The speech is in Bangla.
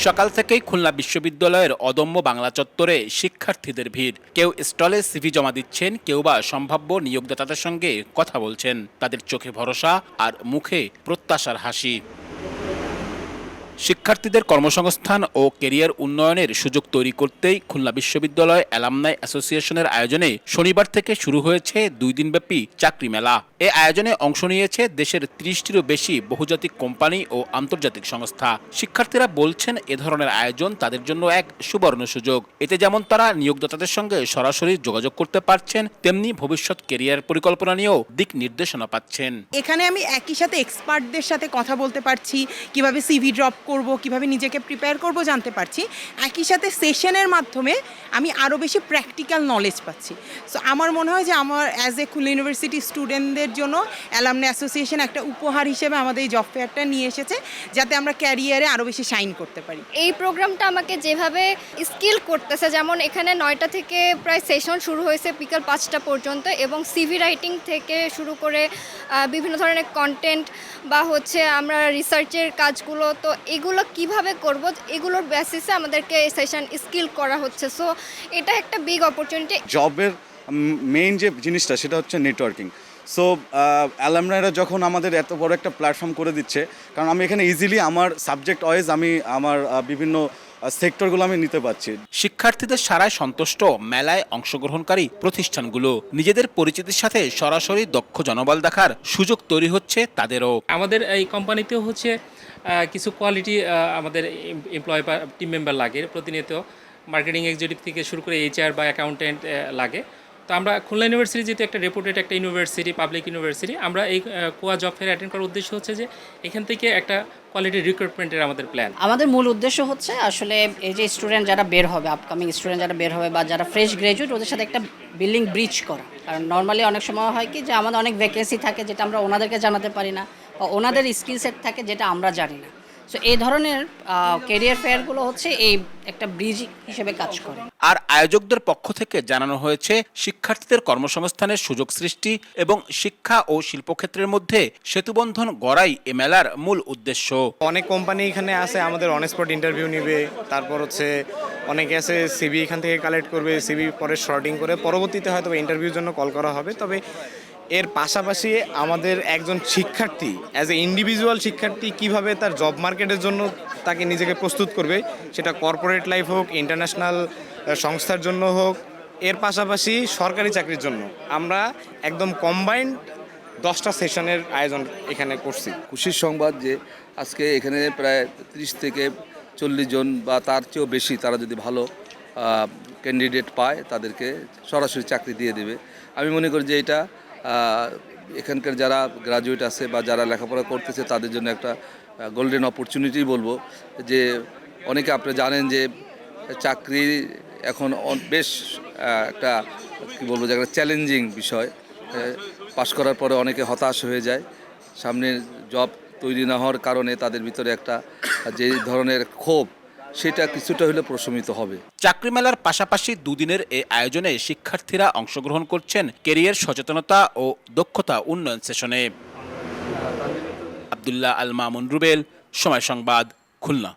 সকাল থেকেই খুলনা বিশ্ববিদ্যালয়ের অদম্য বাংলা চত্বরে শিক্ষার্থীদের ভিড়। কেউ স্টলে সিভি জমা দিচ্ছেন, কেউ বা সম্ভাব্য নিয়োগদাতাদের সঙ্গে কথা বলছেন। তাদের চোখে ভরসা আর মুখে প্রত্যাশার হাসি। শিক্ষার্থীদের কর্মসংস্থান ও ক্যারিয়ার উন্নয়নের সুযোগ তৈরি করতেই খুলনা বিশ্ববিদ্যালয় অ্যালামনাই অ্যাসোসিয়েশনের আয়োজনে শনিবার থেকে শুরু হয়েছে 2 দিনব্যাপী চাকরি মেলা। এ আয়োজনে অংশ নিয়েছে দেশের 30টিরও বেশি বহুজাতিক কোম্পানি ও আন্তর্জাতিক সংস্থা। শিক্ষার্থীরা বলছেন, এ ধরনের আয়োজন তাদের জন্য এক সুবর্ণ সুযোগ। এতে যেমন তারা নিয়োগদাতাদের সঙ্গে সরাসরি যোগাযোগ করতে পারছেন, তেমনি ভবিষ্যৎ ক্যারিয়ার পরিকল্পনা নিয়েও দিক নির্দেশনা পাচ্ছেন। এখানে আমি একই সাথে এক্সপার্টদের সাথে কথা বলতে পারছি, কিভাবে সিভি ড্রপ করব, কিভাবে নিজেকে প্রিপেয়ার করব জানতে পারছি। একই সাথে সেশনের মাধ্যমে আমি আরও বেশি প্র্যাকটিক্যাল নলেজ পাচ্ছি। সো আমার মনে হয় যে আমার অ্যাজ এ খুলনা ইউনিভার্সিটি স্টুডেন্টদের জন্য অ্যালামনাই অ্যাসোসিয়েশন একটা উপহার হিসেবে আমাদের এই জব ফেয়ারটা নিয়ে এসেছে, যাতে আমরা ক্যারিয়ারে আরও বেশি শাইন করতে পারি। এই প্রোগ্রামটা আমাকে যেভাবে স্কিল করতেছে, যেমন এখানে 9টা থেকে প্রায় সেশন শুরু হয়েছে বিকাল 5টা পর্যন্ত, এবং সিভি রাইটিং থেকে শুরু করে বিভিন্ন ধরনের কন্টেন্ট বা আমরা রিসার্চের কাজগুলো, তো এগুলো কিভাবে করব, এগুলোর বেসিসে আমাদেরকে সেশন স্কিল করা হচ্ছে। সো এটা একটা বিগ অপরচুনিটি। জবের মেইন যে জিনিসটা সেটা হচ্ছে নেটওয়ার্কিং। সো অ্যালামনাইরা যখন আমাদের এত বড় একটা প্ল্যাটফর্ম করে দিচ্ছে, কারণ আমি এখানে ইজিলি আমার সাবজেক্ট ওয়াইজ আমি আমার বিভিন্ন সেক্টরগুলো আমি নিতে পারছি। শিক্ষার্থীদের সারায় সন্তুষ্ট মেলায় অংশগ্রহণকারী প্রতিষ্ঠানগুলো। নিজেদের পরিচিতির সাথে সরাসরি দক্ষ জনবল দেখার সুযোগ তৈরি হচ্ছে তাদেরও। আমাদের এই কোম্পানিতেও কিছু কোয়ালিটি আমাদের এমপ্লয় বা টিম মেম্বার লাগে প্রতিনিয়ত। মার্কেটিং এক্সিকিউটিভ থেকে শুরু করে এইচআর বা অ্যাকাউন্টেন্ট লাগে। তো আমরা খুলনা ইউনিভার্সিটি যেহেতু একটা রেপুটেড একটা ইউনিভার্সিটি, পাবলিক ইউনিভার্সিটি, আমরা এই কোয়া জব ফেয়ার অ্যাটেন্ড করার উদ্দেশ্য হচ্ছে যে এখান থেকে একটা কোয়ালিটি রিক্রুটমেন্টের আমাদের প্ল্যান। আমাদের মূল উদ্দেশ্য হচ্ছে আসলে এই যে স্টুডেন্ট যারা বের হবে, আপকামিং স্টুডেন্ট যারা বের হবে বা যারা ফ্রেশ গ্র্যাজুয়েট, ওদের সাথে একটা বিল্ডিং ব্রিজ করা। কারণ নর্মালি অনেক সময় হয় কি যে আমাদের অনেক ভ্যাকেন্সি থাকে যেটা আমরা ওনাদেরকে জানাতে পারি না, বা ওনাদের স্কিল সেট থাকে যেটা আমরা জানি না। সো এই ধরনের ক্যারিয়ার ফেয়ারগুলো এই একটা ব্রিজ হিসেবে কাজ করে। আর আয়োজকদের পক্ষ থেকে জানানো হয়েছে, শিক্ষার্থীদের কর্মসংস্থানের সুযোগ সৃষ্টি এবং শিক্ষা ও শিল্পক্ষেত্রের মধ্যে সেতুবন্ধন গড়াই এ মেলার মূল উদ্দেশ্য। অনেক কোম্পানি এখানে আছে, আমাদের অন স্পট ইন্টারভিউ নিবে, তারপর অনেকে আছে সিভি এখান থেকে কালেক্ট করবে, সিভি পরে শর্টিং করে পরবর্তীতে হয়তো ইন্টারভিউর জন্য কল করা হবে। তবে এর পাশাপাশি আমাদের একজন শিক্ষার্থী অ্যাজ এ ইন্ডিভিজুয়াল শিক্ষার্থী কিভাবে তার জব মার্কেটের জন্য তাকে নিজেকে প্রস্তুত করবে, সেটা কর্পোরেট লাইফ হোক, ইন্টারন্যাশনাল সংস্থার জন্য হোক, এর পাশাপাশি সরকারি চাকরির জন্য আমরা একদম কম্বাইন্ড 10টা সেশনের আয়োজন এখানে করছি। খুশির সংবাদ যে আজকে এখানে প্রায় 30 থেকে 40 জন বা তার চেয়েও বেশি তারা যদি ভালো ক্যান্ডিডেট পায় তাদেরকে সরাসরি চাকরি দিয়ে দেবে। আমি মনে করি যে এটা এখানকার যারা গ্রাজুয়েট আছে বা যারা লেখাপড়া করতেছে তাদের জন্য একটা গোল্ডেন অপরচুনিটি বলবো। যে অনেকে আপনি জানেন যে চাকরি এখন বেশ একটা কী বলবো যে একটা চ্যালেঞ্জিং বিষয়। পাশ করার পরে অনেকে হতাশ হয়ে যায়, সামনে জব তৈরি না হওয়ার কারণে তাদের ভিতরে একটা যে ধরনের ক্ষোভ, সেটা কিছুটা হলে প্রশমিত হবে। চাকরি মেলার পাশাপাশি 2 দিনের এই আয়োজনে শিক্ষার্থীরা অংশগ্রহণ করছেন ক্যারিয়ার সচেতনতা ও দক্ষতা উন্নয়ন সেশনে। আব্দুল্লাহ আল মামুন রুবেল, সময় সংবাদ, খুলনা।